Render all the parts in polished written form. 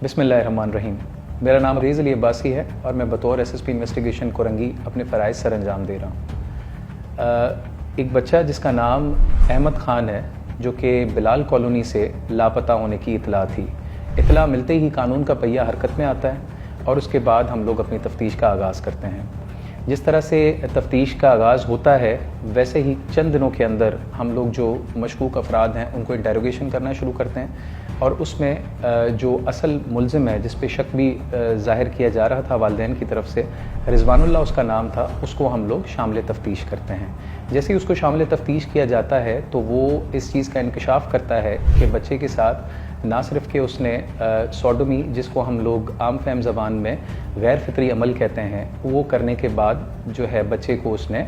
बिस्मिल्लाहिर्रहमानिर्रहीम। मेरा नाम रेज़ अली अब्बासी है और मैं बतौर एसएसपी इन्वेस्टिगेशन कोरंगी अपने फ़राइज़ सर अंजाम दे रहा हूँ। एक बच्चा जिसका नाम अहमद ख़ान है, जो कि बिलाल कॉलोनी से लापता होने की इतला थी। इतला मिलते ही कानून का पहिया हरकत में आता है और उसके बाद हम लोग अपनी तफ्तीश का आगाज़ करते हैं। जिस तरह से तफ्तीश का आगाज़ होता है, वैसे ही चंद दिनों के अंदर हम लोग जो मशकूक अफराद हैं उनको इंटेरोगेशन करना शुरू करते हैं और उसमें जो असल मुल्ज़िम है, जिस पे शक भी ज़ाहिर किया जा रहा था वालिदैन की तरफ से, रिज़वानुल्लाह उसका नाम था, उसको हम लोग शामिल तफ्तीश करते हैं। जैसे ही उसको शामिल तफ्तीश किया जाता है तो वो इस चीज़ का इंकशाफ करता है कि बच्चे के साथ ना सिर्फ कि उसने सोडोमी, जिसको हम लोग आम फहम ज़बान में गैर फितरी अमल कहते हैं, वो करने के बाद जो है बच्चे को उसने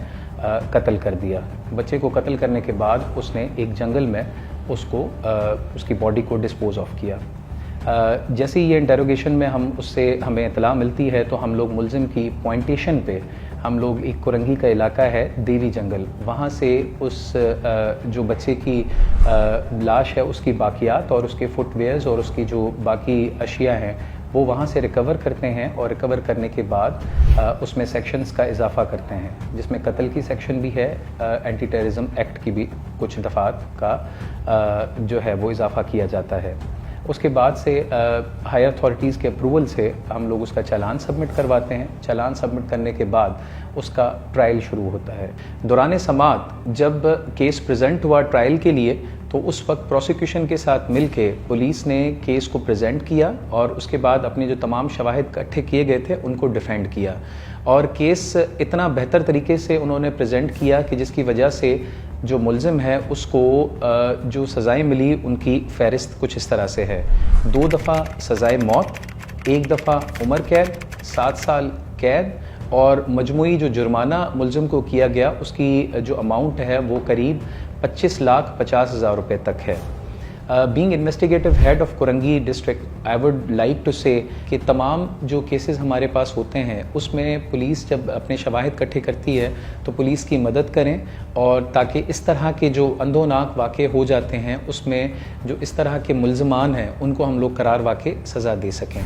कत्ल कर दिया। बच्चे को कत्ल करने के बाद उसने एक जंगल में उसको उसकी बॉडी को डिस्पोज़ ऑफ किया। जैसे ही ये इंटेरोगेशन में हमें इतला मिलती है तो हम लोग मुल्ज़िम की पॉइंटेशन पे हम लोग एक कोरंगी का इलाका है देवी जंगल, वहाँ से उस जो बच्चे की लाश है उसकी बाकियात और उसके फुटवेयर्स और उसकी जो बाकी अशिया हैं वो वहाँ से रिकवर करते हैं और रिकवर करने के बाद उसमें सेक्शंस का इजाफ़ा करते हैं, जिसमें कत्ल की सेक्शन भी है, एंटी टेररिज्म एक्ट की भी कुछ दफ़ात का जो है वो इजाफ़ा किया जाता है। उसके बाद से हायर अथॉरिटीज़ के अप्रूवल से हम लोग उसका चालान सबमिट करवाते हैं। चालान सबमिट करने के बाद उसका ट्रायल शुरू होता है। दौरान समाअत जब केस प्रेजेंट हुआ ट्रायल के लिए, तो उस वक्त प्रोसिक्यूशन के साथ मिलके पुलिस ने केस को प्रेजेंट किया और उसके बाद अपने जो तमाम शवाहिद इकट्ठे किए गए थे उनको डिफेंड किया और केस इतना बेहतर तरीके से उन्होंने प्रेजेंट किया कि जिसकी वजह से जो मुल्ज़िम है उसको जो सज़ाएं मिली उनकी फ़हरिस्त कुछ इस तरह से है। 2 दफ़ा सज़ाए मौत, 1 दफ़ा उम्र कैद, 7 साल कैद और मजमूई जो जुर्माना मुल्ज़िम को किया गया उसकी जो अमाउंट है वो करीब 25,50,000 रुपये तक है। Being investigative head of Korangi district, I would like to say कि तमाम जो केसेस हमारे पास होते हैं उसमें पुलिस जब अपने शवाहिद इकट्ठे करती है तो पुलिस की मदद करें और ताकि इस तरह के जो अंधोनाक वाक़े हो जाते हैं उसमें जो इस तरह के मुल्ज़मान हैं उनको हम लोग करार वाक़े सज़ा दे सकें।